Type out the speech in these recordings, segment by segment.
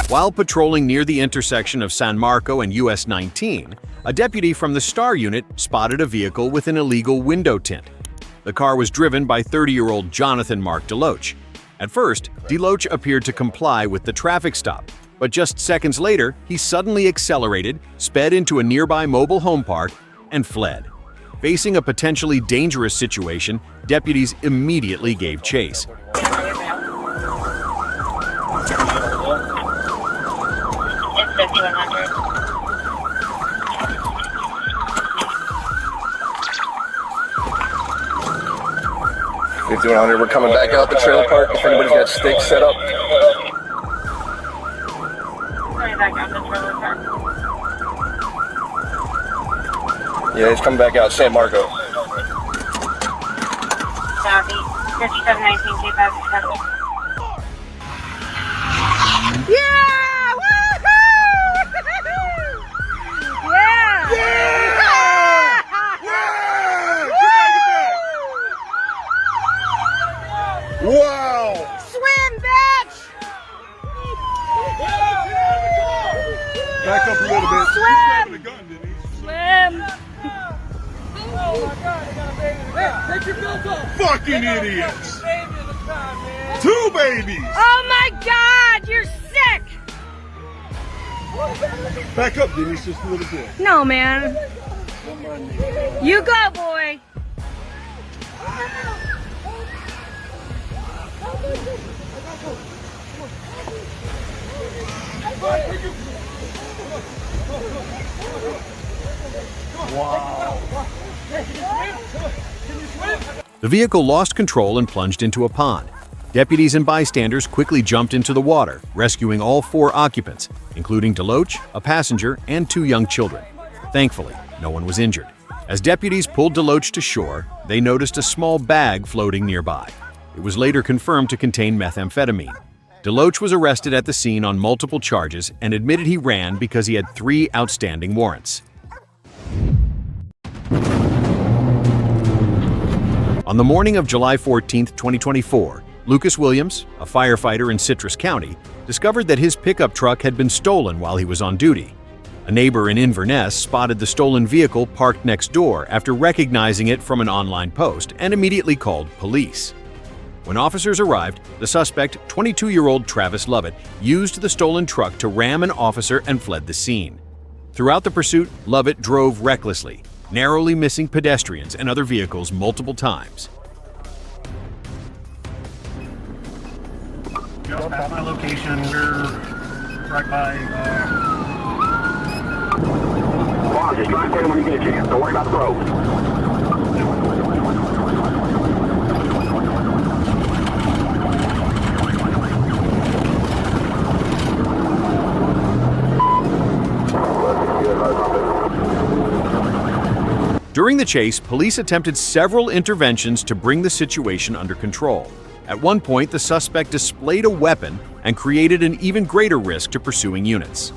While patrolling near the intersection of San Marco and US 19, a deputy from the STAR unit spotted a vehicle with an illegal window tint. The car was driven by 30-year-old Jonathan Mark DeLoach. At first, DeLoach appeared to comply with the traffic stop, but just seconds later, he suddenly accelerated, sped into a nearby mobile home park, and fled. Facing a potentially dangerous situation, deputies immediately gave chase. We're coming back out the trailer park. If anybody's got stakes set up. Yeah, he's coming back out San Marco. Copy. 5719 K5 successful. Yeah! Woohoo! Yeah! Wow! Swim, bitch! Back up a little bit. Swim! He's grabbing a gun, didn't he? Swim! Oh my God, I got a baby. Hey, take your belt off. Fucking idiots! Two babies! Oh my God, you're sick! Back up, Denise, just a little bit. No, man. You go, boy. The vehicle lost control and plunged into a pond. Deputies and bystanders quickly jumped into the water, rescuing all 4 occupants, including DeLoach, a passenger, and 2 young children. Thankfully, no one was injured. As deputies pulled DeLoach to shore, they noticed a small bag floating nearby. It was later confirmed to contain methamphetamine. DeLoach was arrested at the scene on multiple charges and admitted he ran because he had 3 outstanding warrants. On the morning of July 14, 2024, Lucas Williams, a firefighter in Citrus County, discovered that his pickup truck had been stolen while he was on duty. A neighbor in Inverness spotted the stolen vehicle parked next door after recognizing it from an online post and immediately called police. When officers arrived, the suspect, 22-year-old Travis Lovett, used the stolen truck to ram an officer and fled the scene. Throughout the pursuit, Lovett drove recklessly, narrowly missing pedestrians and other vehicles multiple times. Just past my location, we're right by, Come on, just drive in when you get a chance. Don't worry about the road. During the chase, police attempted several interventions to bring the situation under control. At one point, the suspect displayed a weapon and created an even greater risk to pursuing units.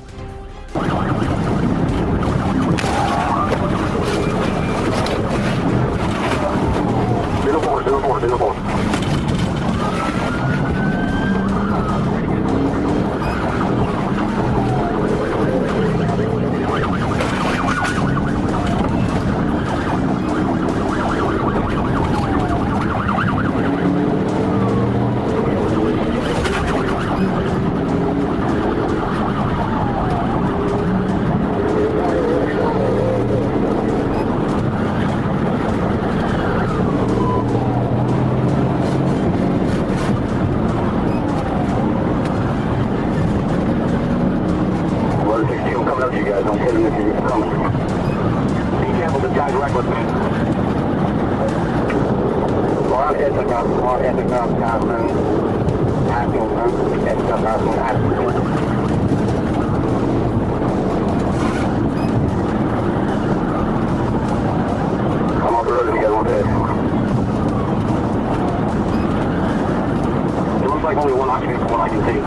like only one occupant from what I can see.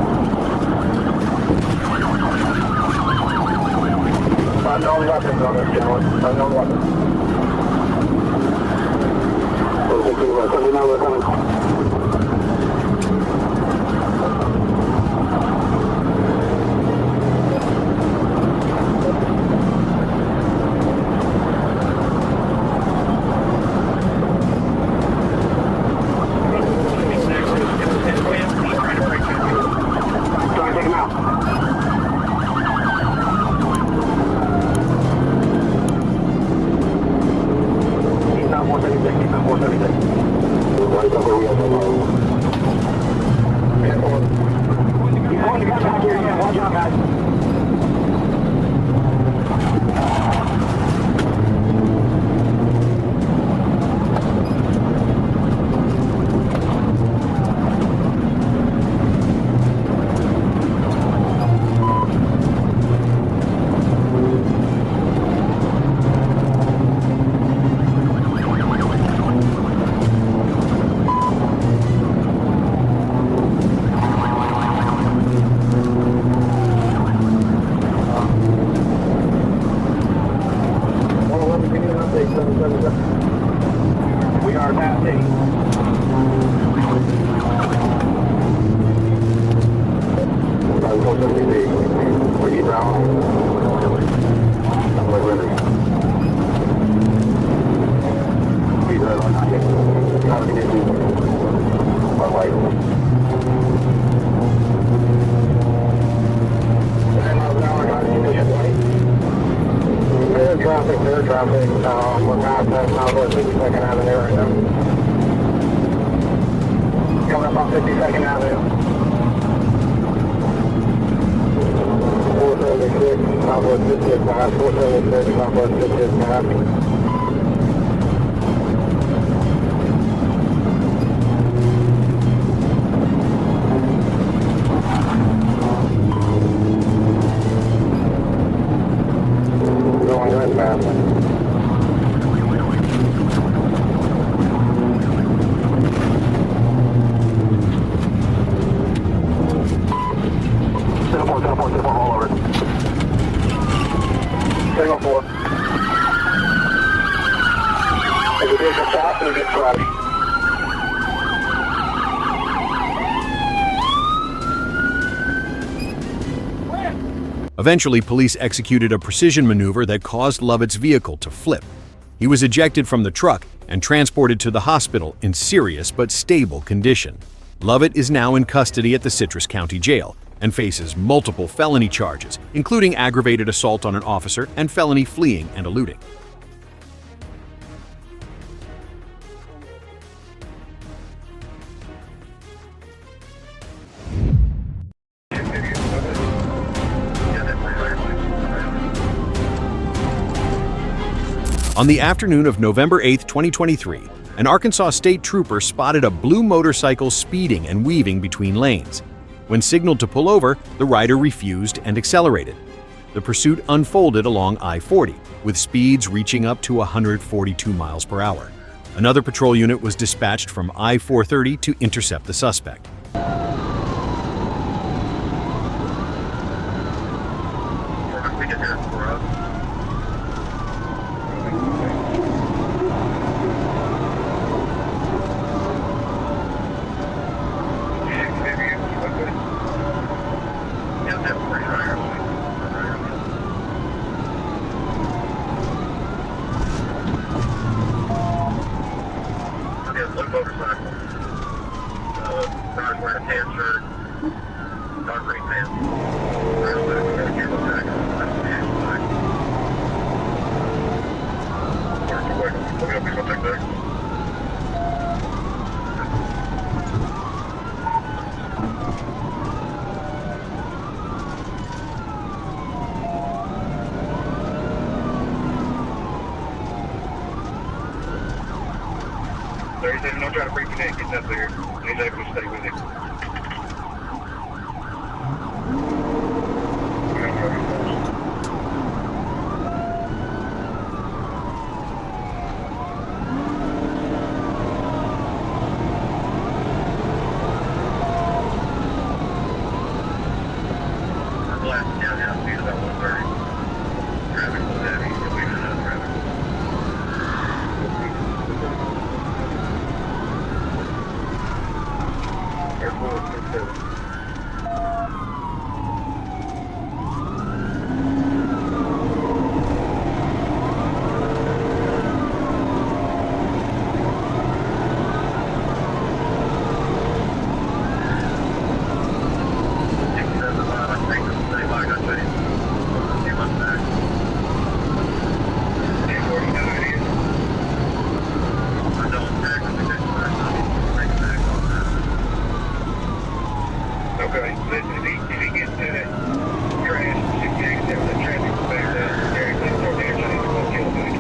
Unknown weapons on this, gentlemen. Unknown weapons. Let me know they're coming. Trying to take him out. He's not 476. He's not 476. Right over here. He's going to get back here again. Watch out, guys. We are passing. Clear traffic. We're past that Southwest 52nd Avenue right now. Coming up on 52nd Avenue. 476, Southwest 50th pass. 476, Southwest 50th pass. Going inbound. 7-4, all over. 7-4. If we take a shot, we get crushed. Eventually, police executed a precision maneuver that caused Lovett's vehicle to flip. He was ejected from the truck and transported to the hospital in serious but stable condition. Lovett is now in custody at the Citrus County Jail and faces multiple felony charges, including aggravated assault on an officer and felony fleeing and eluding. On the afternoon of November 8, 2023, an Arkansas state trooper spotted a blue motorcycle speeding and weaving between lanes. When signaled to pull over, the rider refused and accelerated. The pursuit unfolded along I-40, with speeds reaching up to 142 miles per hour. Another patrol unit was dispatched from I-430 to intercept the suspect. Motorcycle. Car's wearing a tan shirt, dark green pants. Car's wearing a camo tag. Look up, he's take that. So he said, don't try to break your neck, get up there. He's able to stay with him. Okay, if he gets to that crash, if he gets there with the traffic, better very clean for the action, he's going to kill him.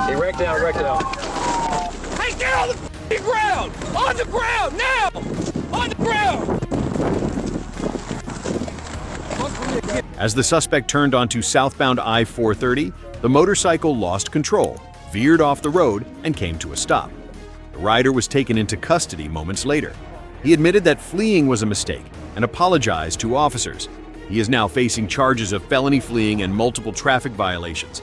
He wrecked out, wrecked out. Hey, get on the f***ing ground! On the ground, now! On the ground! As the suspect turned onto southbound I-430, the motorcycle lost control, veered off the road, and came to a stop. The rider was taken into custody moments later. He admitted that fleeing was a mistake and apologized to officers. He is now facing charges of felony fleeing and multiple traffic violations.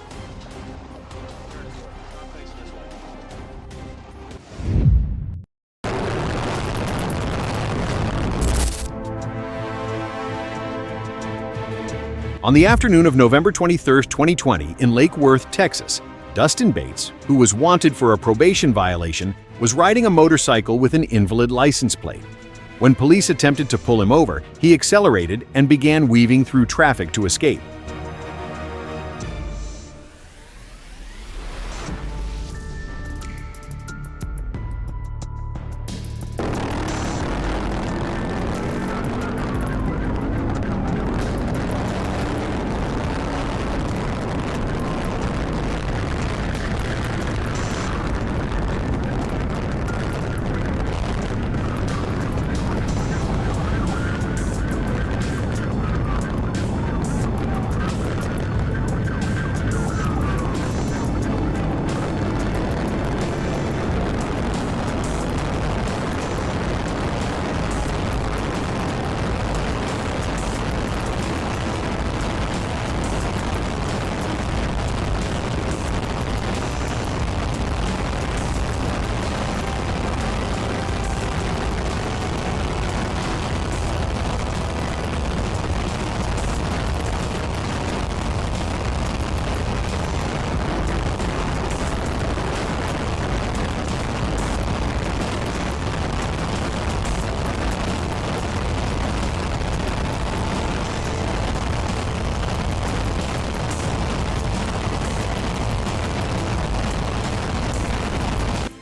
On the afternoon of November 23, 2020, in Lake Worth, Texas, Dustin Bates, who was wanted for a probation violation, was riding a motorcycle with an invalid license plate. When police attempted to pull him over, he accelerated and began weaving through traffic to escape.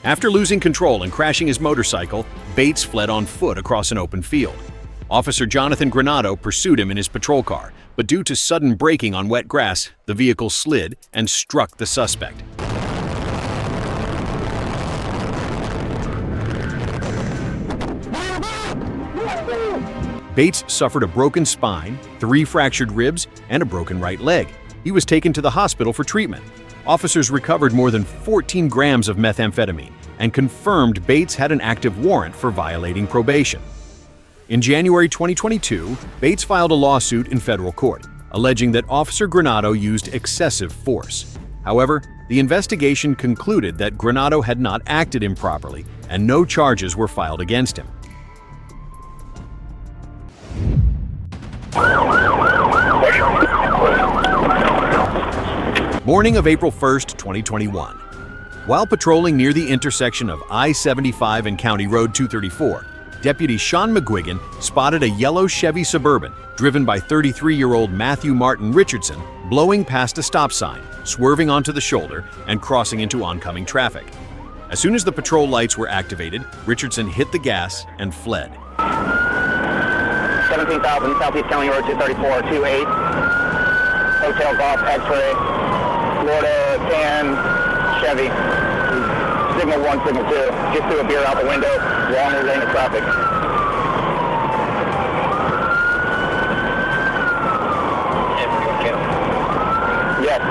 After losing control and crashing his motorcycle, Bates fled on foot across an open field. Officer Jonathan Granado pursued him in his patrol car, but due to sudden braking on wet grass, the vehicle slid and struck the suspect. Bates suffered a broken spine, 3 fractured ribs, and a broken right leg. He was taken to the hospital for treatment. Officers recovered more than 14 grams of methamphetamine and confirmed Bates had an active warrant for violating probation. In January 2022, Bates filed a lawsuit in federal court, alleging that Officer Granado used excessive force. However, the investigation concluded that Granado had not acted improperly and no charges were filed against him. Morning of April 1st, 2021. While patrolling near the intersection of I-75 and County Road 234, Deputy Sean McGuigan spotted a yellow Chevy Suburban driven by 33-year-old Matthew Martin Richardson blowing past a stop sign, swerving onto the shoulder, and crossing into oncoming traffic. As soon as the patrol lights were activated, Richardson hit the gas and fled. 17,000 Southeast County Road 234, 28, Hotel Golf X-ray, Florida 10, Chevy, signal 1, signal 2, just threw a beer out the window, wrong lane of traffic. Yes.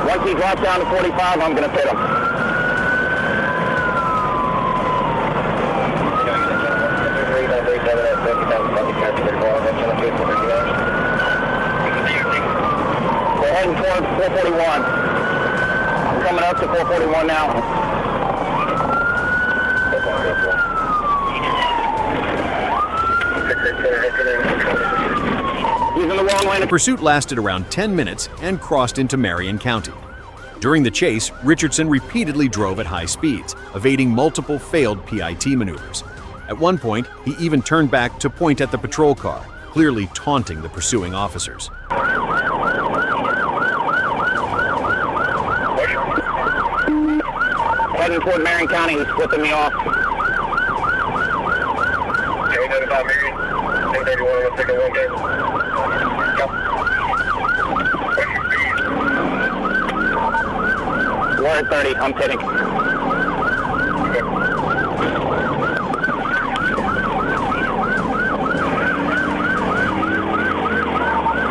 Once he drops down to 45, I'm going to pit him. We're heading towards 441. I'm coming up to 441 now. He's in the wrong lane. The pursuit lasted around 10 minutes and crossed into Marion County. During the chase, Richardson repeatedly drove at high speeds, evading multiple failed PIT maneuvers. At one point, he even turned back to point at the patrol car, clearly taunting the pursuing officers. Heading toward Marion County, he's flipping me off. Okay, notify Marion. 1031, let's take a look at. We're at 30, I'm pitting.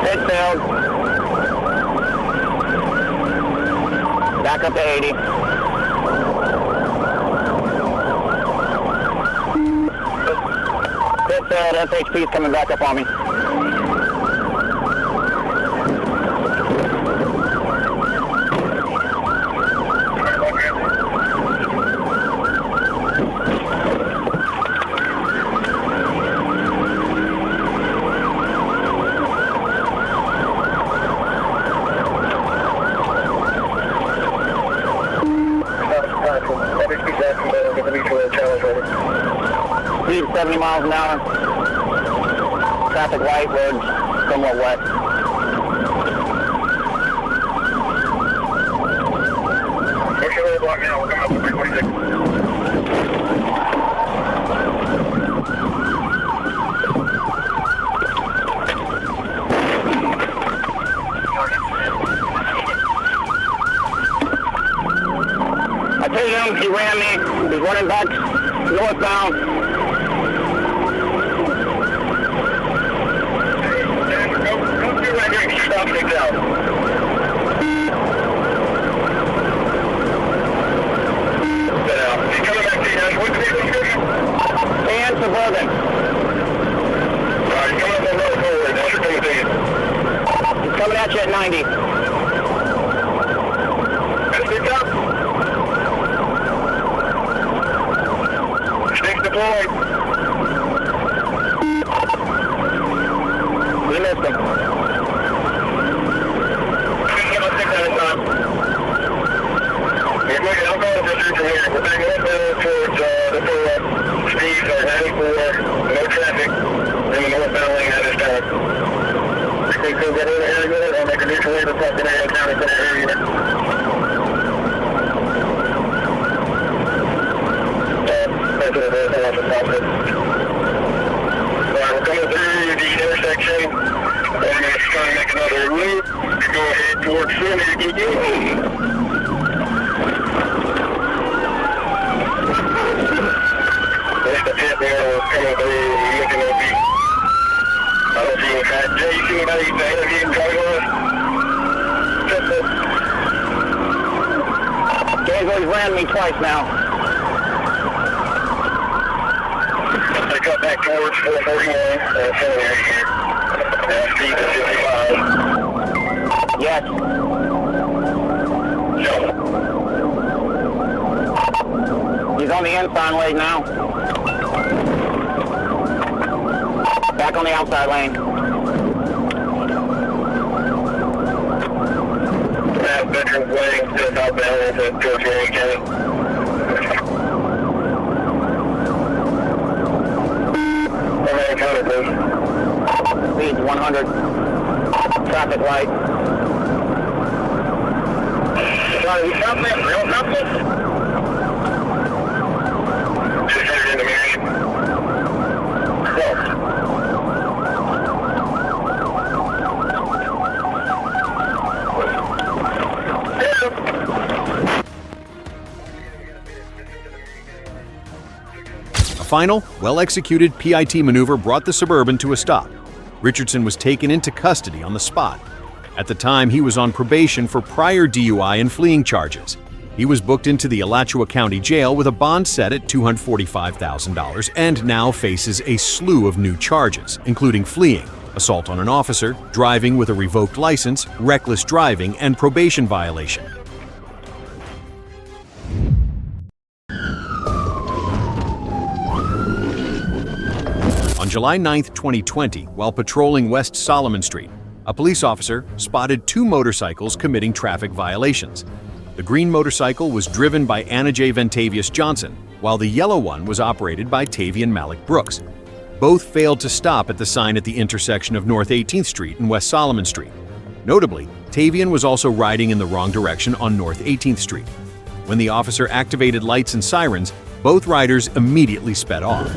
Pit failed. Back up to 80. Pit failed, SHP's coming back up on me. Speed 70 miles an hour. Traffic light, road somewhat wet. What's your roadblock now? We're coming up to 346. I told him, he ran me. He's running back northbound. Stop things out. Get out. He's coming back to you. What's the vehicle description? And Suburban. Alright, he's coming up the road forward. That's your coming to you. He's coming at you at 90. Stick up. Sticks deployed. We missed him. I'm going to pursue from here. We're backing up towards the speeds are 94, no traffic in the northbound lane at this time. You think we'll get over here good? I'll make a neutral wave across the Marion County for that area. Alright, we're coming through the intersection. I'm going to try and make another loop to go ahead towards Sunday. There's the pit there, coming through, looking at me. I don't see any fat. Jay, you see how he's interviewing driving? Gansbo's ran me twice now. They cut back towards 441, seminary here. Speed is 55. Yes. He's on the inside lane now. Back on the outside lane. top down to George Wayne County. Speed 100. Traffic light. Sorry, we stopped there. Real company? Just headed into Marion. A final, well-executed PIT maneuver brought the Suburban to a stop. Richardson was taken into custody on the spot. At the time, he was on probation for prior DUI and fleeing charges. He was booked into the Alachua County Jail with a bond set at $245,000 and now faces a slew of new charges, including fleeing, assault on an officer, driving with a revoked license, reckless driving, and probation violation. On July 9, 2020, while patrolling West Solomon Street, a police officer spotted two motorcycles committing traffic violations. The green motorcycle was driven by Anna J. Ventavious Johnson, while the yellow one was operated by Tavian Malik Brooks. Both failed to stop at the sign at the intersection of North 18th Street and West Solomon Street. Notably, Tavian was also riding in the wrong direction on North 18th Street. When the officer activated lights and sirens, both riders immediately sped off.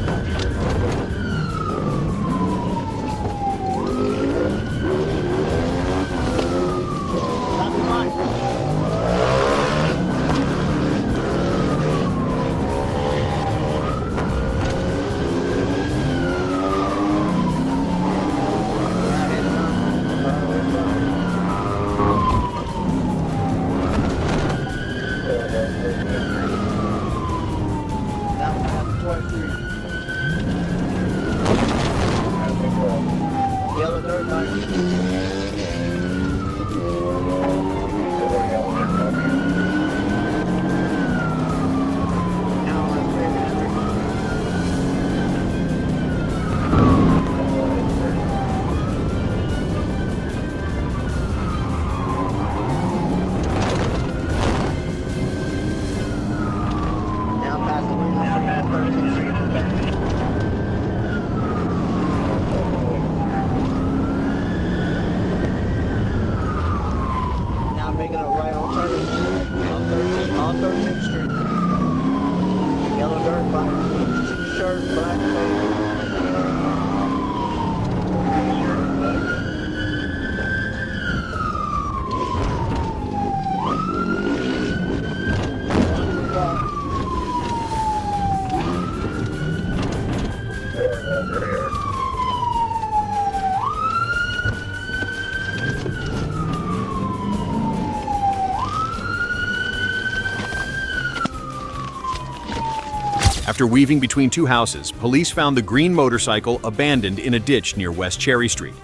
After weaving between two houses, police found the green motorcycle abandoned in a ditch near West Cherry Street.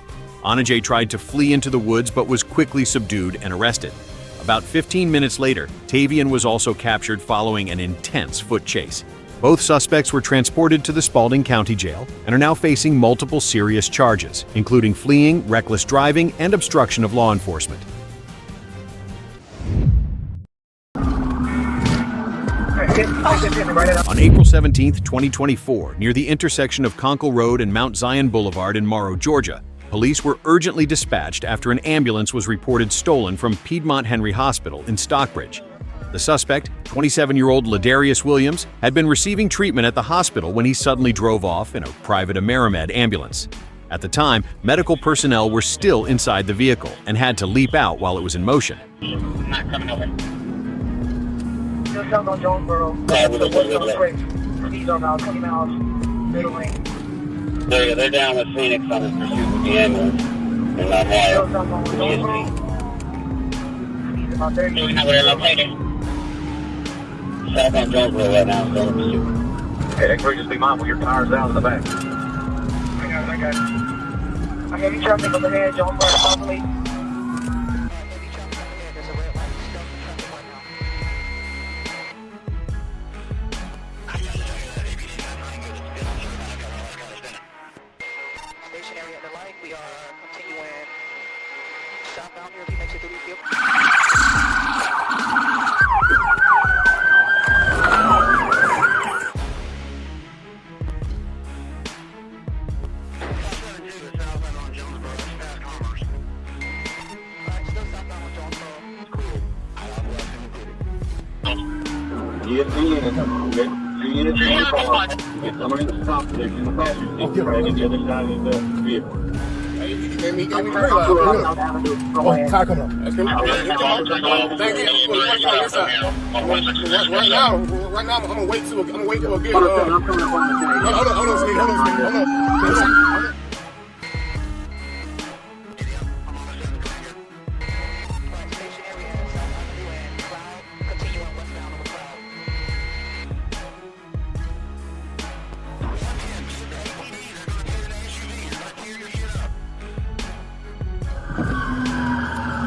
Anajay tried to flee into the woods but was quickly subdued and arrested. About 15 minutes later, Tavian was also captured following an intense foot chase. Both suspects were transported to the Spalding County Jail and are now facing multiple serious charges, including fleeing, reckless driving, and obstruction of law enforcement. On April 17, 2024, near the intersection of Conkle Road and Mount Zion Boulevard in Morrow, Georgia, police were urgently dispatched after an ambulance was reported stolen from Piedmont Henry Hospital in Stockbridge. The suspect, 27-year-old Ladarius Williams, had been receiving treatment at the hospital when he suddenly drove off in a private Amerimed ambulance. At the time, medical personnel were still inside the vehicle and had to leap out while it was in motion. I'm not coming over. Just south on Jonesboro. Speeds are about 20 miles. Middle lane. They're down with Phoenix on the pursuit with the ambulance. They're not Still south on Jonesboro. Speeds about 30. Do we know where they're located? South on Jonesboro right now, still in pursuit. Hey, X-ray, just be mindful, your tire's down in the back. I got it. I heavy traffic overhead, Jonesboro, properly. Stationary at the light, we are continuing southbound here, if you make it through the field. Car coming up. Right now, I'm gonna wait till a good. Hold on, Steve.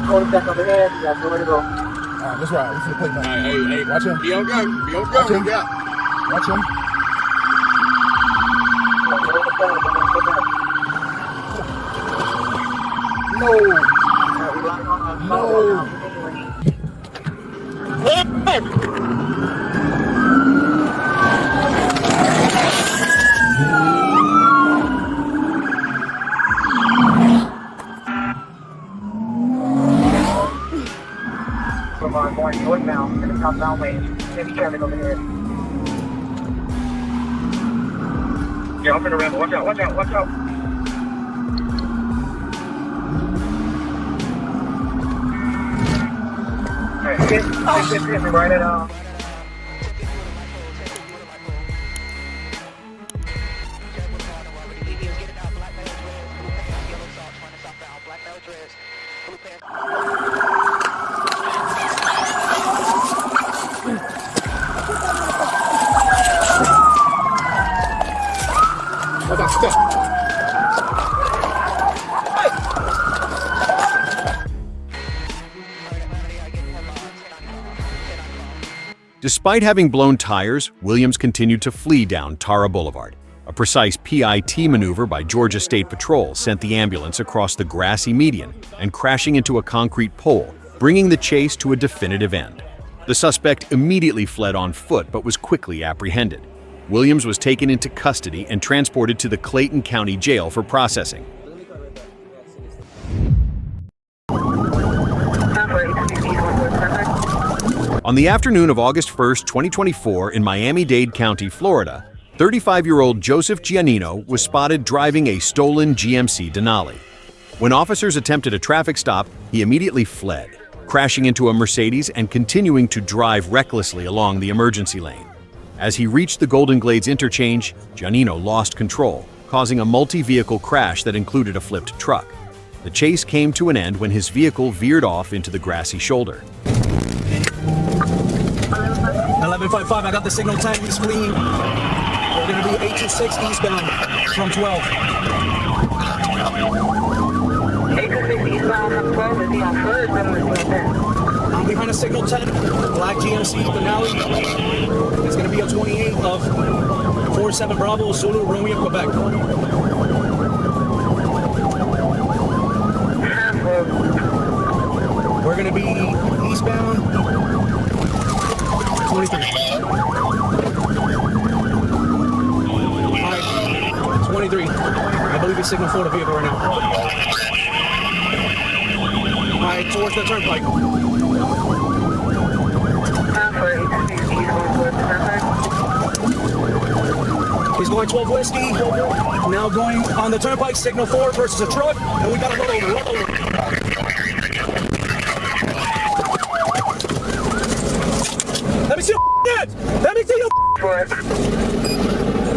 Hold back over here. You got nowhere to go. Alright, let's ride. We finna play now. Hey, watch him. Be on gun. Watch him. Watch him. Come on, going northbound in the southbound lane. Heavy traffic over here. Yeah, I'm finna ramble. Watch out. Alright, hit me right at Despite having blown tires, Williams continued to flee down Tara Boulevard. A precise PIT maneuver by Georgia State Patrol sent the ambulance across the grassy median and crashing into a concrete pole, bringing the chase to a definitive end. The suspect immediately fled on foot but was quickly apprehended. Williams was taken into custody and transported to the Clayton County Jail for processing. On the afternoon of August 1, 2024, in Miami-Dade County, Florida, 35-year-old Joseph Giannino was spotted driving a stolen GMC Denali. When officers attempted a traffic stop, he immediately fled, crashing into a Mercedes and continuing to drive recklessly along the emergency lane. As he reached the Golden Glades interchange, Giannino lost control, causing a multi-vehicle crash that included a flipped truck. The chase came to an end when his vehicle veered off into the grassy shoulder. 1155, I got the signal 10, he's fleeing. We're going to be 826 eastbound from 12. 826 eastbound from 12, is he on foot or is he on foot? I'm behind a signal 10, black GMC Denali. It's going to be a 28 of 47 Bravo, Zulu, Romeo, Quebec. We're going to be eastbound 23. Alright, 23. I believe it's signal 4 the vehicle right now. Alright, towards the turnpike. He's going 12 whiskey. Now going on the turnpike, signal 4 versus a truck, and we got to roll over. Let me see your hands! Let me see your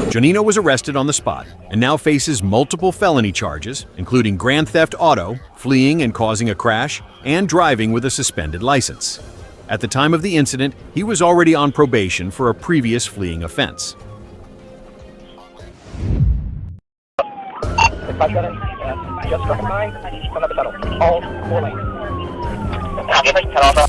Giannino was arrested on the spot and now faces multiple felony charges, including grand theft auto, fleeing and causing a crash, and driving with a suspended license. At the time of the incident, he was already on probation for a previous fleeing offense.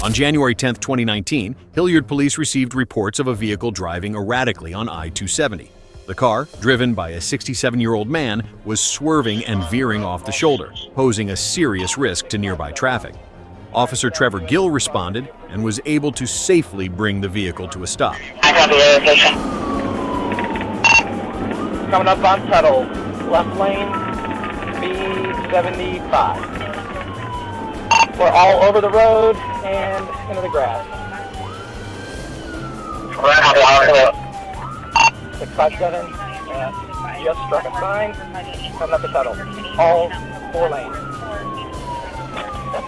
On January 10, 2019, Hilliard police received reports of a vehicle driving erratically on I-270. The car, driven by a 67-year-old man, was swerving and veering off the shoulder, posing a serious risk to nearby traffic. Officer Trevor Gill responded and was able to safely bring the vehicle to a stop. I got the location. Coming up on Tuttle, left lane, B75. We're all over the road and into the grass. 657, just struck a sign, coming up the tunnel. All 4 lanes.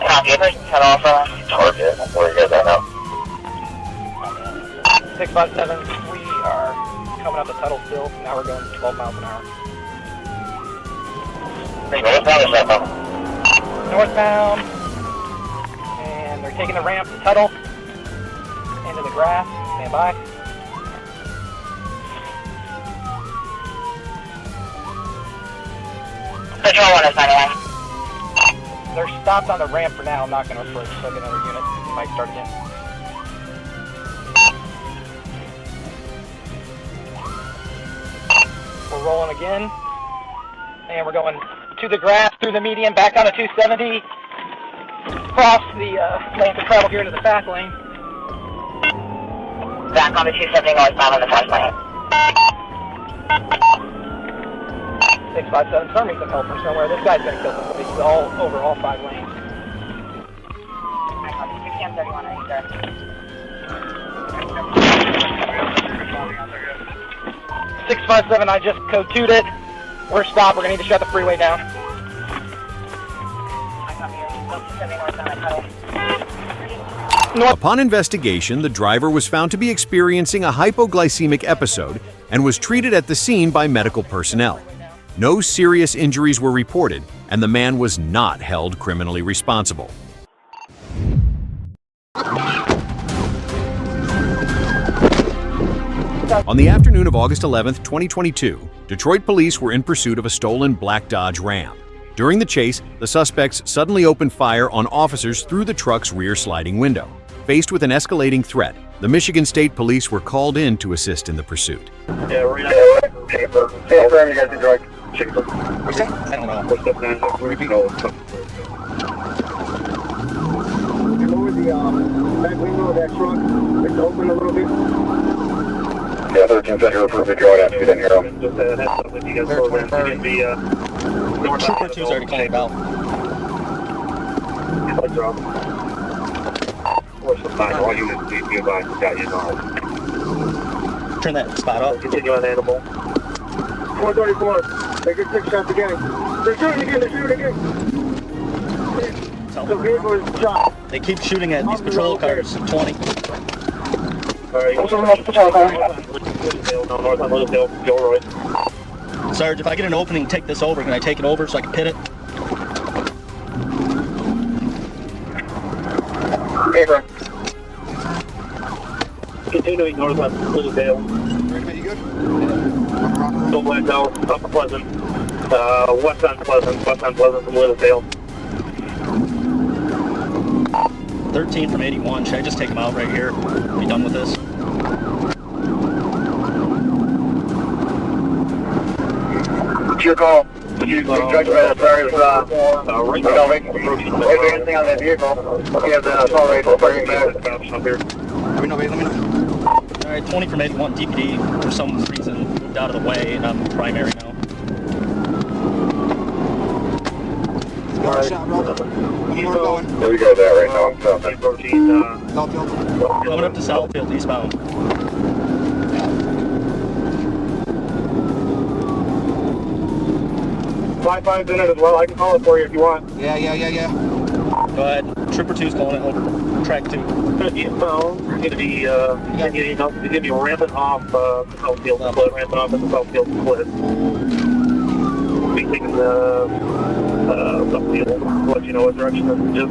Copy, head off, target, where you guys at now? 657, we are coming up the tunnel still, now we're going 12 miles an hour. Northbound, and they're taking the ramp to Tuttle, into the grass, stand by. Patrol 1 is 91. They're stopped on the ramp for now, I'm not going to approach, so I'll get another unit, might start again. We're rolling again, and we're going to the grass, through the median, back down to 270, cross the lanes of travel here into the fast lane. Back on the 270 northbound on the fast lane. 657, start me some help from somewhere. This guy's going to kill somebody. He's all over all 5 lanes. 631, are you there? 657, I just code 2'd it. We're stopped. We're going to need to shut the freeway down. Upon investigation, the driver was found to be experiencing a hypoglycemic episode and was treated at the scene by medical personnel. No serious injuries were reported, and the man was not held criminally responsible. On the afternoon of August 11, 2022, Detroit police were in pursuit of a stolen black Dodge Ram. During the chase, the suspects suddenly opened fire on officers through the truck's rear sliding window. Faced with an escalating threat, the Michigan State Police were called in to assist in the pursuit. Yeah, right now. Hey, you guys can drive. What's that? I don't know. Repeat. You lower the back window of that truck, it's open a little bit. Yeah, 13 said you're approved to draw it after you didn't hear them. Just a heads up with you guys programs. You can be Trooper 2's already called out. What's the sign? All units need to be advised to got you on. Turn that spot off. continue on animal. 434, they get 6 shots again. They're shooting again, they're shooting again. The vehicle is shot. They keep shooting at these patrol cars, 20. Alright, What's the next patrol car? North on Littlefield, Gilroy. Sarge, if I get an opening, take this over. Can I take it over so I can pit it? Hey, bro. Continuing north on Littlefield. You good? Go black out, up to Pleasant. West on Pleasant from Littlefield. 13 from 81. Should I just take him out right here? Be done with this? What's your call? You judge by the tires, right now, anything on that vehicle, we have the assault rifle bringing back. Let me know. Alright, 20 from 81. DPD, for some reason, moved out of the way, and I'm primary now. Alright. Where we going? Where you guys at right now? I'm coming. Southfield. Coming up to Southfield, eastbound. 5-5's in it as well. I can call it for you if you want. Yeah. Go ahead. Trooper 2's calling it over. Track 2. Going to be ramping off the Southfield split, ramping off at the Southfield split. We'll be taking the Southfield, let you know what direction this is.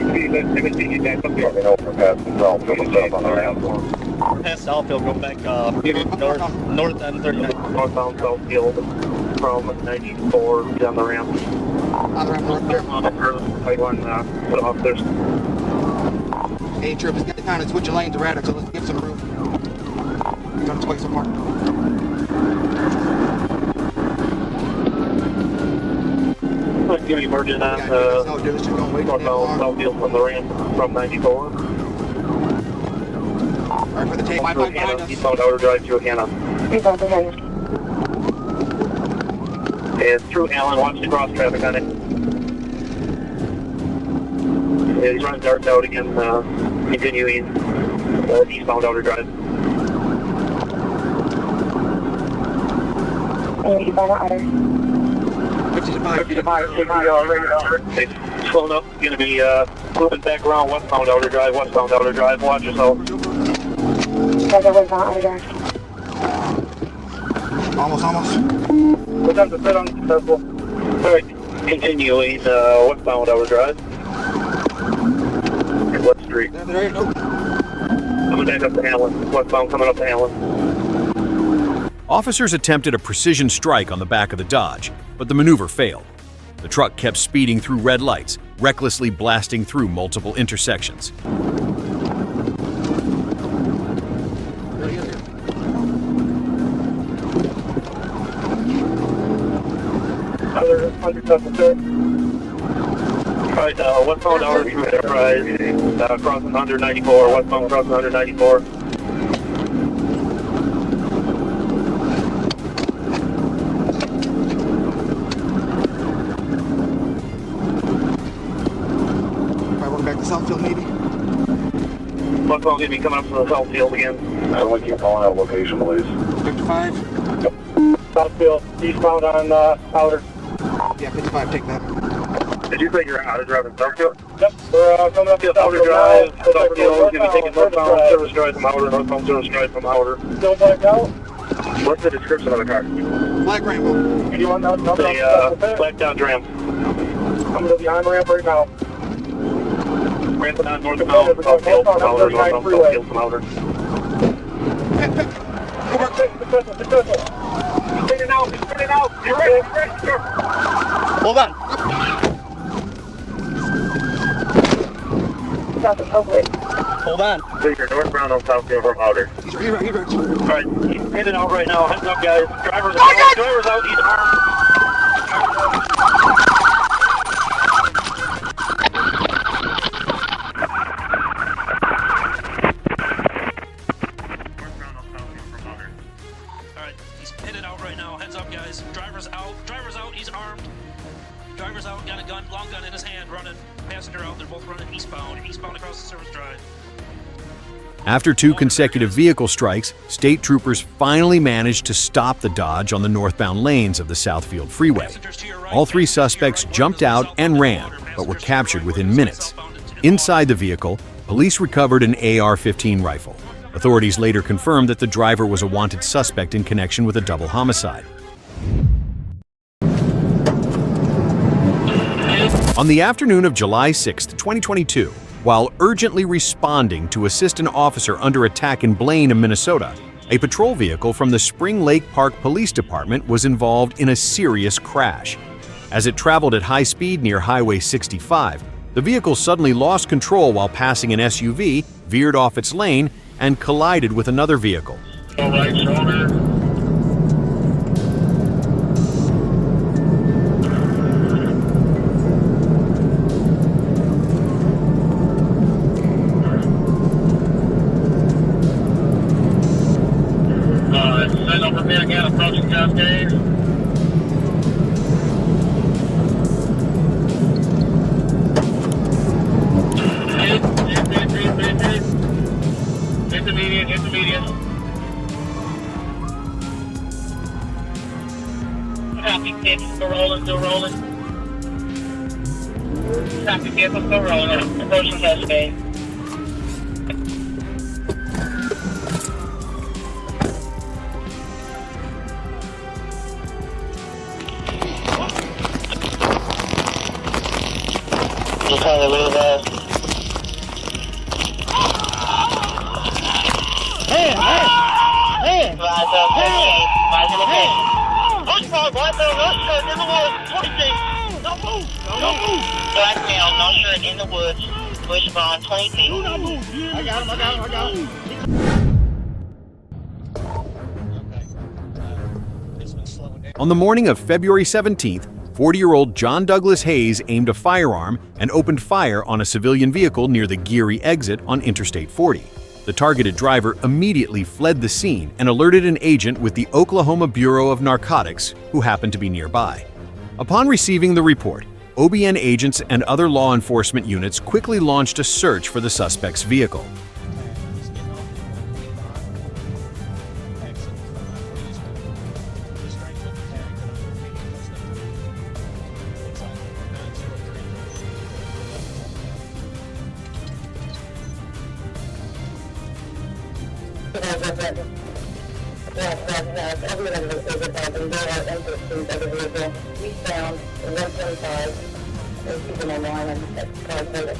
Let me know for past Southfield stuff on the ramp. Past Southfield, go back north end 39. Northbound Southfield from 94 down the ramp. On the ramp north there. Right one, officers. Hey, Trip, this guy's trying to switch a lane to Radix, so let's give some room. We're going to sway some more. Let's give you merging on northbound Southfield from the ramp from 94. Alright, for the take. 5-5 behind us. Eastbound outer drive through Hannah. And through Allen, watch the cross traffic on it. Yeah, he's running darts out again, continuing eastbound Outer Drive. Eastbound Outer. 50 to 5, It's slowing up, going to be moving back around westbound Outer Drive, watch yourself. Westbound Outer Drive. Almost. What time's the set on successful? Alright, continuing westbound Outer Drive. What street? Coming back up to Allen, westbound coming up to Allen. Officers attempted a precision strike on the back of the Dodge, but the maneuver failed. The truck kept speeding through red lights, recklessly blasting through multiple intersections. Alright, westbound Outer Enterprise, crossing 194, westbound crossing 194. Back to Southfield, maybe? Westbound going to be coming up to the Southfield again. I would keep calling out location, please. 55? Southfield, eastbound on Outer. Yeah, 55, take that. Did you say you're out of drive in Southfield? Yep, we're coming up to Outer Drive. Southfield is going to be taking northbound service drive from Outer, northbound service drive from Outer. Still blacked out? What's the description of the car? Black Rainbow. You want that? The blacked out Ram. I'm going to be on ramp right now. Ramping on northbound Southfield from Outer, northbound Southfield from Outer. Spinning out, you're ready, sure. Hold on. Hold on. So you're northbound on Southfield from Outer. He's right. Alright, he's spinning out right now. Heads up, guys. Drivers out, he's armed. Alright, he's pitted out right now. Heads up, guys. Driver's out, he's armed. Driver's out, got a gun, long gun in his hand, running. Passenger out, they're both running eastbound across the service drive. After 2 consecutive vehicle strikes, state troopers finally managed to stop the Dodge on the northbound lanes of the Southfield Freeway. All 3 suspects jumped out and ran, but were captured within minutes. Inside the vehicle, police recovered an AR-15 rifle. Authorities later confirmed that the driver was a wanted suspect in connection with a double homicide. On the afternoon of July 6, 2022, while urgently responding to assist an officer under attack in Blaine, Minnesota, a patrol vehicle from the Spring Lake Park Police Department was involved in a serious crash. As it traveled at high speed near Highway 65, the vehicle suddenly lost control while passing an SUV, veered off its lane, and collided with another vehicle. All right, shoulder. Send over me again, approaching Cascade. Intermediate. Traffic vehicle still rolling. Traffic vehicle still rolling, approaching Cascade. Just trying to leave that. Hey! Rise in the face. Push for it, right there, let's go, in the woods, 20 feet. Don't move. Black male, no shirt, in the woods. Push for 20 feet. Do not move. I got him. On the morning of February 17th, 40-year-old John Douglas Hayes aimed a firearm and opened fire on a civilian vehicle near the Geary exit on Interstate 40. The targeted driver immediately fled the scene and alerted an agent with the Oklahoma Bureau of Narcotics, who happened to be nearby. Upon receiving the report, OBN agents and other law enforcement units quickly launched a search for the suspect's vehicle. Everyone is advised, and there are entrances of the vehicle. We found 125. There's people online and that's car code.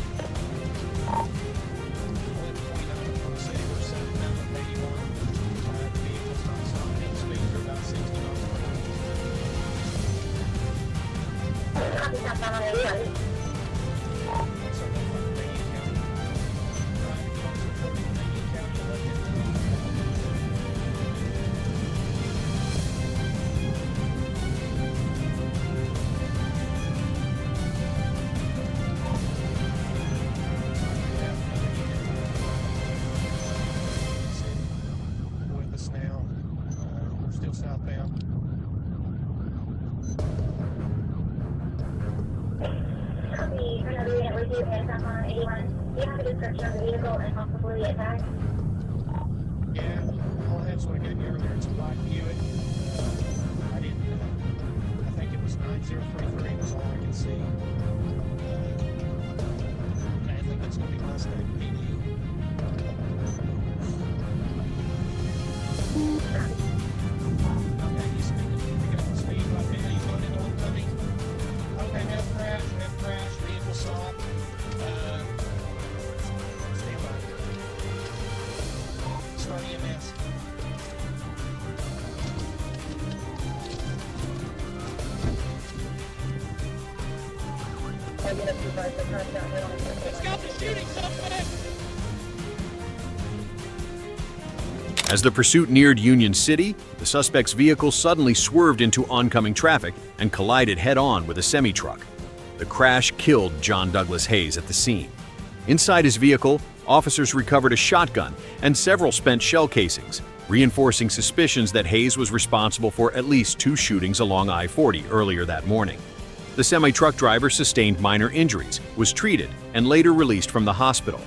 With us now. We're still southbound. Copy. Another unit with you, and I'm on 81. Do you have a description of the vehicle and possibly attack? Yeah, all I had is what I gave you earlier. It's a black Buick. I think it was 9033 was all I could see. I think that's going to be Mustang PD. Okay, he's picking up the speed right now. He's going into oncoming. Okay, have crash, vehicle stop. Stand by. Start EMS. Let's go for shooting suspect! As the pursuit neared Union City, the suspect's vehicle suddenly swerved into oncoming traffic and collided head-on with a semi-truck. The crash killed John Douglas Hayes at the scene. Inside his vehicle, officers recovered a shotgun and several spent shell casings, reinforcing suspicions that Hayes was responsible for at least 2 shootings along I-40 earlier that morning. The semi-truck driver sustained minor injuries, was treated, and later released from the hospital.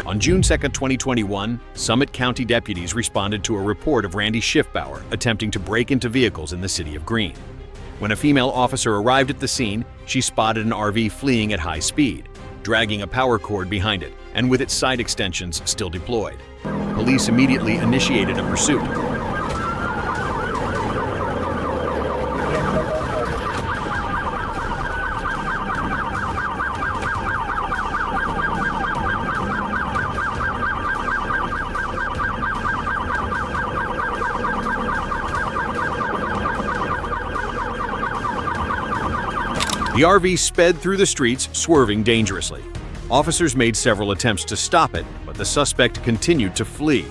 On June 2, 2021, Summit County deputies responded to a report of Randy Schiffbauer attempting to break into vehicles in the city of Greene. When a female officer arrived at the scene, she spotted an RV fleeing at high speed, dragging a power cord behind it and with its side extensions still deployed. Police immediately initiated a pursuit. The RV sped through the streets, swerving dangerously. Officers made several attempts to stop it, but the suspect continued to flee.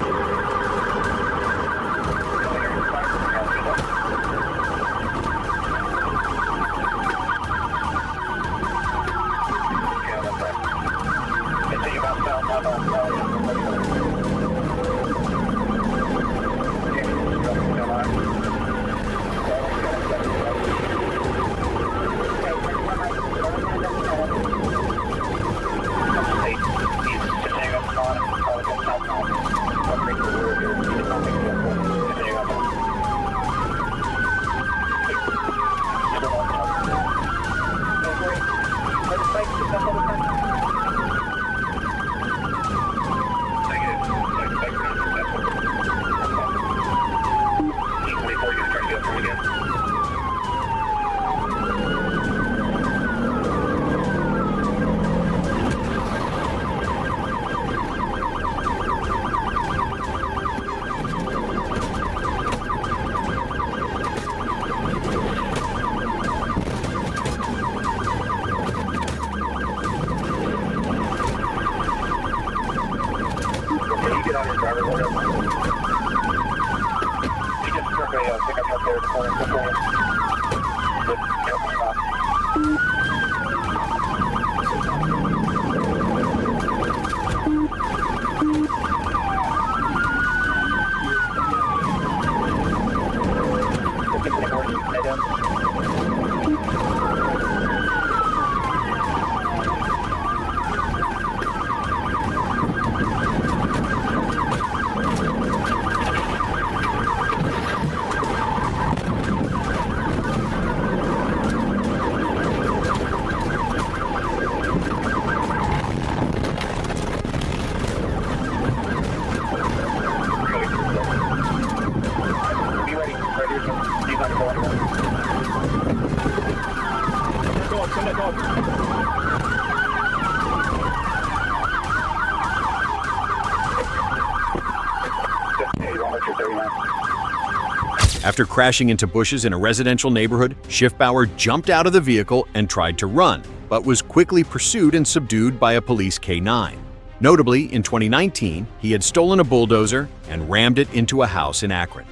After crashing into bushes in a residential neighborhood, Schiffbauer jumped out of the vehicle and tried to run, but was quickly pursued and subdued by a police K-9. Notably, in 2019, he had stolen a bulldozer and rammed it into a house in Akron.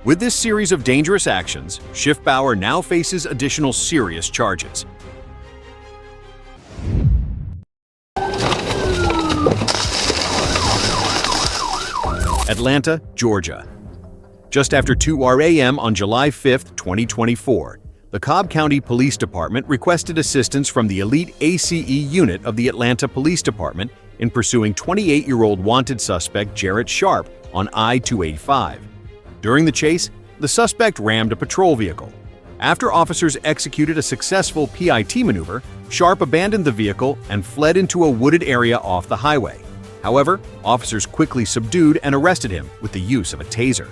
With this series of dangerous actions, Schiffbauer now faces additional serious charges. Atlanta, Georgia. Just after 2 a.m. on July 5, 2024, the Cobb County Police Department requested assistance from the elite ACE unit of the Atlanta Police Department in pursuing 28-year-old wanted suspect Jarrett Sharp on I-285. During the chase, the suspect rammed a patrol vehicle. After officers executed a successful PIT maneuver, Sharp abandoned the vehicle and fled into a wooded area off the highway. However, officers quickly subdued and arrested him with the use of a taser.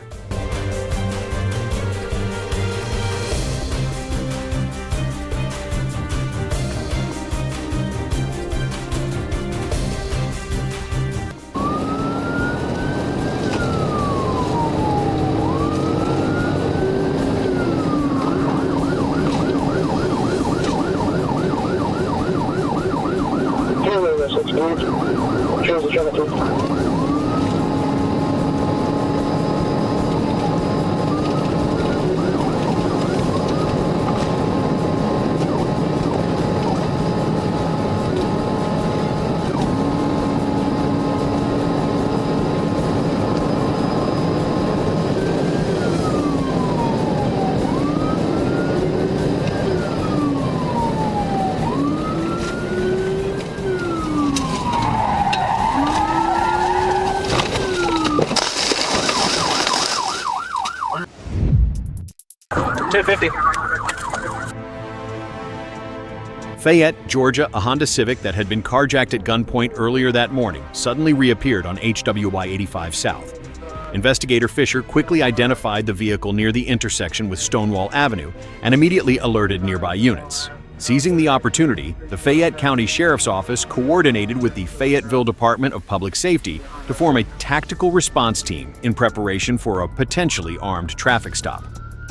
Fayette, Georgia, a Honda Civic that had been carjacked at gunpoint earlier that morning suddenly reappeared on HWY 85 South. Investigator Fisher quickly identified the vehicle near the intersection with Stonewall Avenue and immediately alerted nearby units. Seizing the opportunity, the Fayette County Sheriff's Office coordinated with the Fayetteville Department of Public Safety to form a tactical response team in preparation for a potentially armed traffic stop.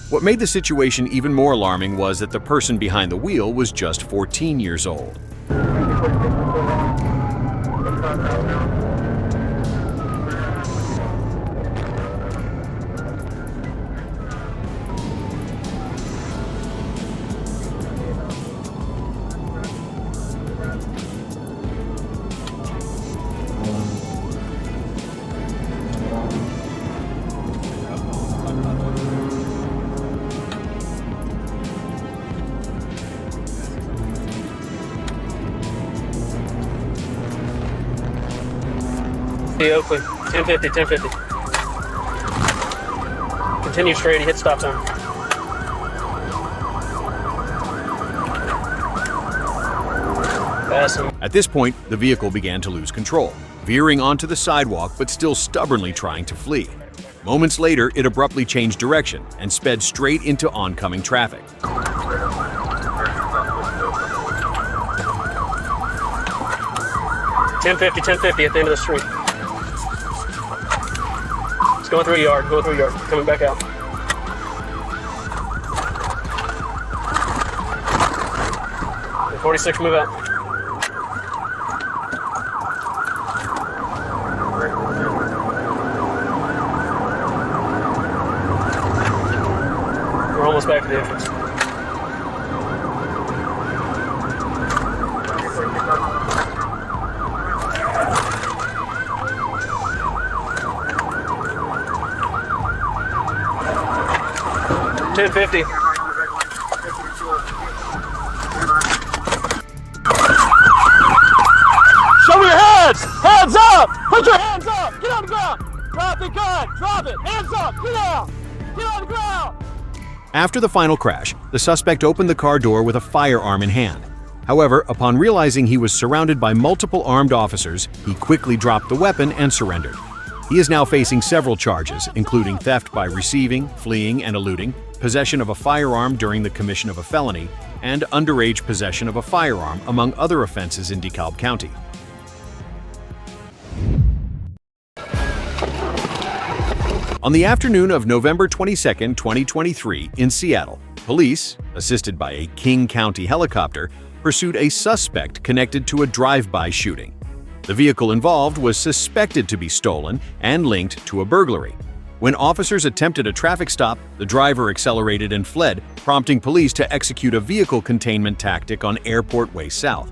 What made the situation even more alarming was that the person behind the wheel was just 14 years old. 1050, 1050. Continue straight, he hit stop sign. Pass him. At this point, the vehicle began to lose control, veering onto the sidewalk but still stubbornly trying to flee. Moments later, it abruptly changed direction and sped straight into oncoming traffic. 1050, 1050 at the end of the street. It's going through a yard, coming back out. And 46, move out. We're almost back to the entrance. $10.50. Show me your hands! Hands up! Put your hands up! Get on the ground! Drop the gun! Drop it! Hands up! Get down! Get on the ground! After the final crash, the suspect opened the car door with a firearm in hand. However, upon realizing he was surrounded by multiple armed officers, he quickly dropped the weapon and surrendered. He is now facing several charges, including theft by receiving, fleeing, and eluding, possession of a firearm during the commission of a felony, and underage possession of a firearm, among other offenses in DeKalb County. On the afternoon of November 22, 2023, in Seattle, police, assisted by a King County helicopter, pursued a suspect connected to a drive-by shooting. The vehicle involved was suspected to be stolen and linked to a burglary. When officers attempted a traffic stop, the driver accelerated and fled, prompting police to execute a vehicle containment tactic on Airport Way South.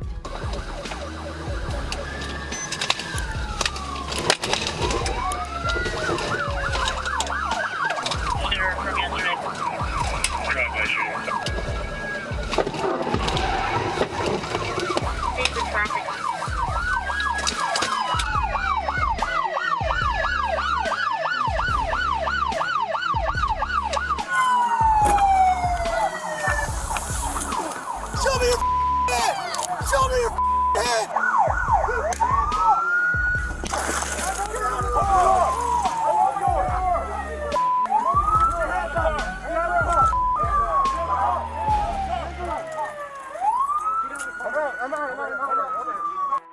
Show me your head! Show me your head!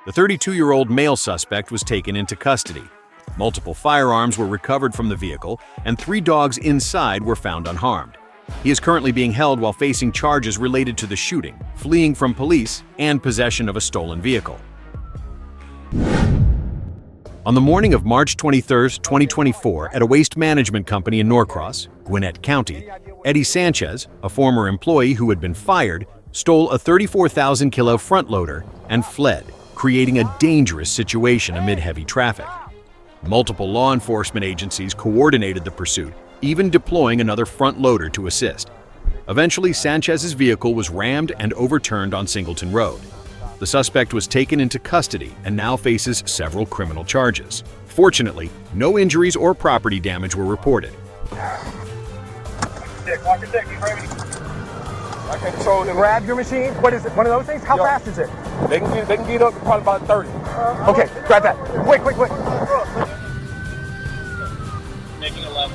The 32-year-old male suspect was taken into custody. Multiple firearms were recovered from the vehicle, and 3 dogs inside were found unharmed. He is currently being held while facing charges related to the shooting, fleeing from police, and possession of a stolen vehicle. On the morning of March 23, 2024, at a waste management company in Norcross, Gwinnett County, Eddie Sanchez, a former employee who had been fired, stole a 34,000-kilo front loader and fled, creating a dangerous situation amid heavy traffic. Multiple law enforcement agencies coordinated the pursuit, even deploying another front loader to assist. Eventually, Sanchez's vehicle was rammed and overturned on Singleton Road. The suspect was taken into custody and now faces several criminal charges. Fortunately, no injuries or property damage were reported. I can control them. Grab your machine. What is it? One of those things? How fast is it? They can get up to probably about 30. Okay, grab that. Quick. Making a left.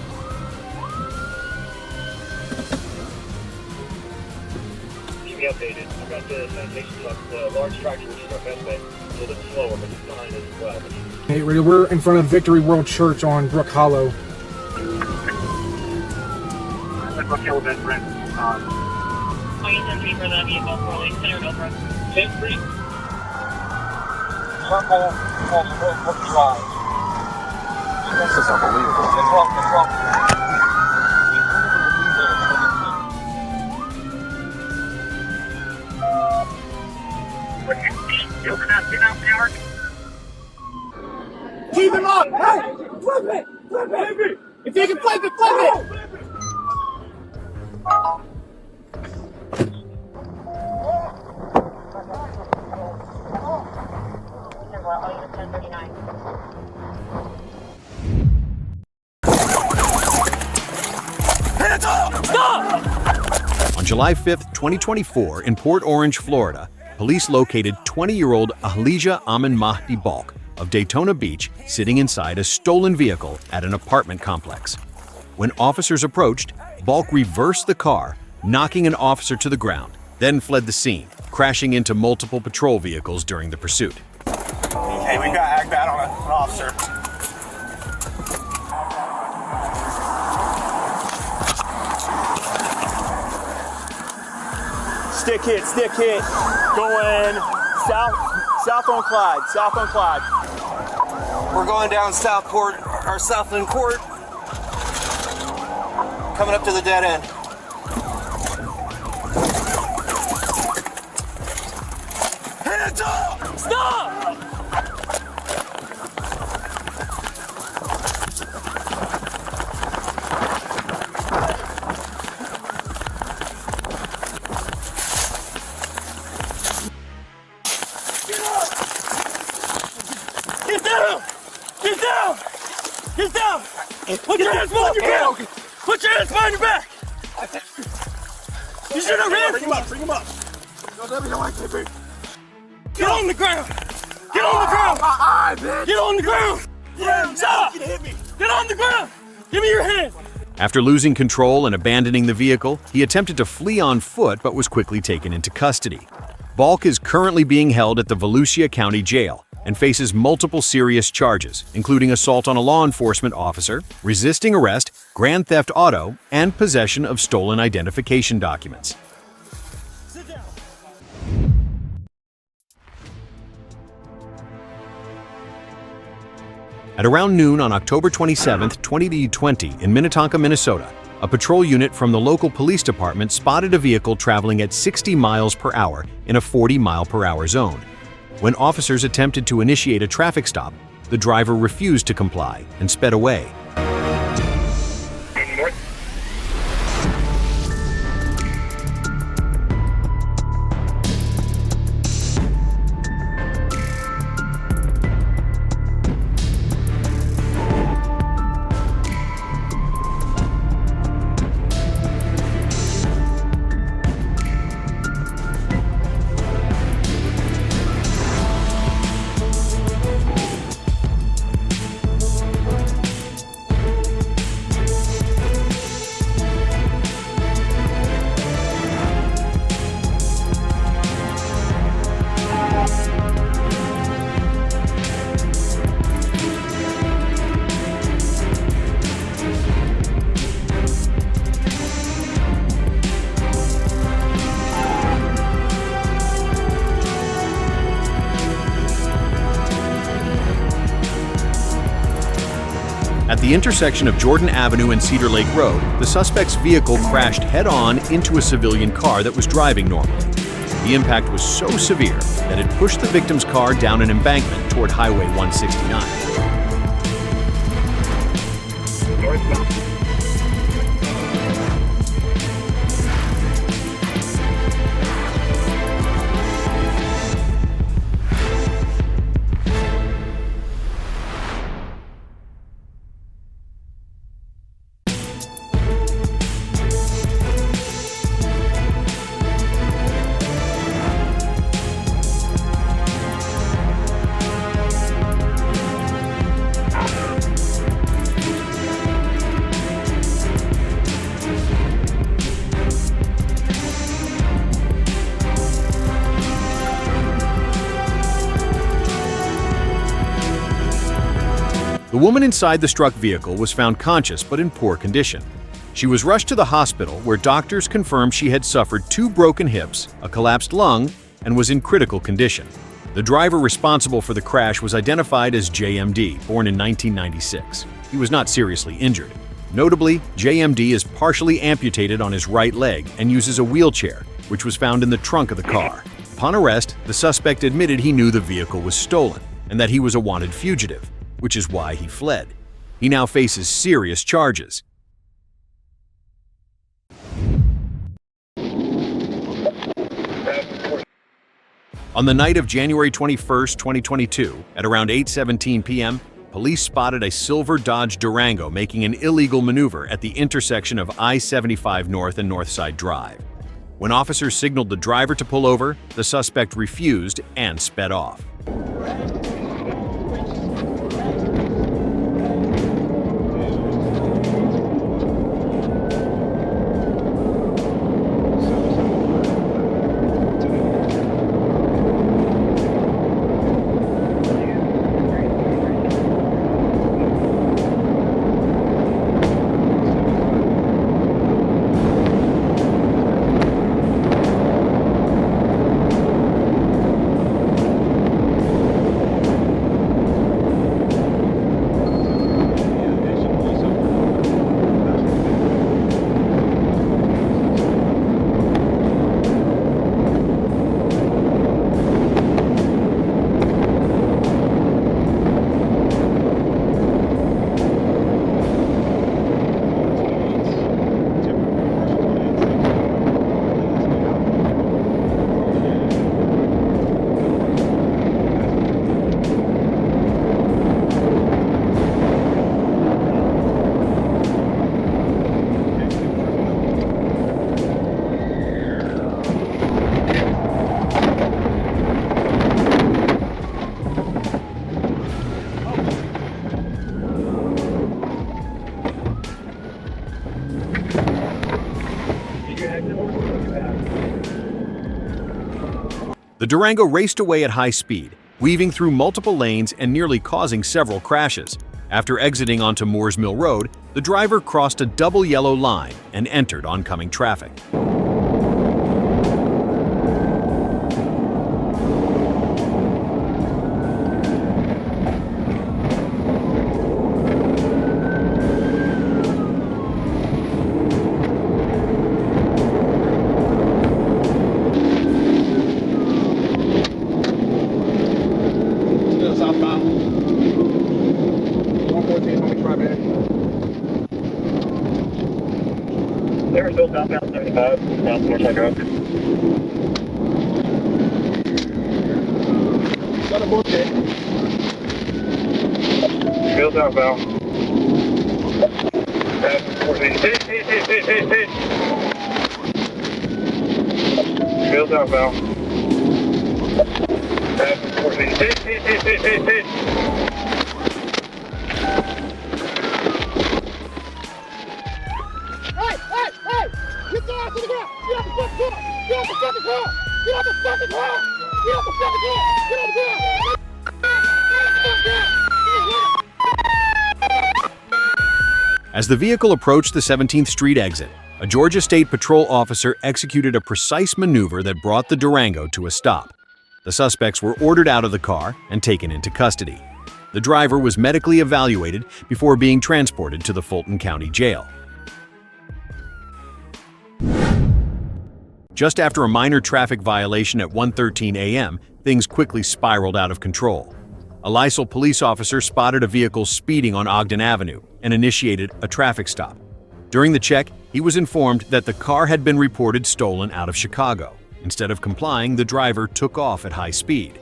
Keep me updated. I've got the sanitation truck, the large tractor, which is our best bet. It's a little bit slower, but it's behind us as well. Hey, we're in front of Victory World Church on Brook Hollow. Brook Hill event, Brent. I'll use entry for the vehicle for the center over. 10th Street. Circle on Brook Drive. This is unbelievable. It's wrong. Keep him up! Hey! Flip it! If you can flip it, flip it! I'll use 1039. Hands up! Stop! On July 5, 2024, in Port Orange, Florida, police located 20-year-old Ahlija Amin Mahdi Balk of Daytona Beach sitting inside a stolen vehicle at an apartment complex. When officers approached, Balk reversed the car, knocking an officer to the ground, then fled the scene, crashing into multiple patrol vehicles during the pursuit. Okay, we got ag bat on an officer. Stick hit. Going south on Clyde. We're going down Southport, or Southland Court. Coming up to the dead end. Hands up! Stop! Get down! Put your hands behind your back! Put your hands behind your back! You should have ran! Bring him up! Don't let me know I can't be. Get on the ground! Get on the ground! Get on the ground! Stop! Get on the ground! Give me your hand! After losing control and abandoning the vehicle, he attempted to flee on foot but was quickly taken into custody. Balk is currently being held at the Volusia County Jail and faces multiple serious charges, including assault on a law enforcement officer, resisting arrest, grand theft auto, and possession of stolen identification documents. At around noon on October 27, 2020, in Minnetonka, Minnesota, a patrol unit from the local police department spotted a vehicle traveling at 60 miles per hour in a 40-mile-per-hour zone. When officers attempted to initiate a traffic stop, the driver refused to comply and sped away. At the intersection of Jordan Avenue and Cedar Lake Road, the suspect's vehicle crashed head-on into a civilian car that was driving normally. The impact was so severe that it pushed the victim's car down an embankment toward Highway 169. The woman inside the struck vehicle was found conscious but in poor condition. She was rushed to the hospital where doctors confirmed she had suffered 2 broken hips, a collapsed lung, and was in critical condition. The driver responsible for the crash was identified as JMD, born in 1996. He was not seriously injured. Notably, JMD is partially amputated on his right leg and uses a wheelchair, which was found in the trunk of the car. Upon arrest, the suspect admitted he knew the vehicle was stolen and that he was a wanted fugitive, which is why he fled. He now faces serious charges. On the night of January 21, 2022, at around 8:17 p.m., police spotted a silver Dodge Durango making an illegal maneuver at the intersection of I-75 North and Northside Drive. When officers signaled the driver to pull over, the suspect refused and sped off. The Durango raced away at high speed, weaving through multiple lanes and nearly causing several crashes. After exiting onto Moores Mill Road, the driver crossed a double yellow line and entered oncoming traffic. They're still southbound 75, south Northside Drive. Got a bullshit. Still southbound. Hit. Still southbound. Hit. Get the ass on the ground! Get off the fucking car! Get off the fucking car! Get off the fucking car! Get off the fucking car! Get off the ground! As the vehicle approached the 17th Street exit, a Georgia State Patrol officer executed a precise maneuver that brought the Durango to a stop. The suspects were ordered out of the car and taken into custody. The driver was medically evaluated before being transported to the Fulton County Jail. Just after a minor traffic violation at 1:13 a.m., things quickly spiraled out of control. A Lysol police officer spotted a vehicle speeding on Ogden Avenue and initiated a traffic stop. During the check, he was informed that the car had been reported stolen out of Chicago. Instead of complying, the driver took off at high speed.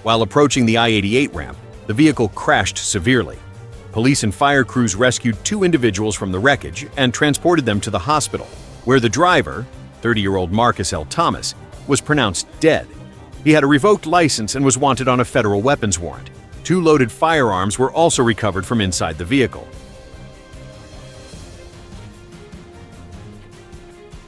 While approaching the I-88 ramp, the vehicle crashed severely. Police and fire crews rescued 2 individuals from the wreckage and transported them to the hospital, where the driver, 30-year-old Marcus L. Thomas, was pronounced dead. He had a revoked license and was wanted on a federal weapons warrant. 2 loaded firearms were also recovered from inside the vehicle.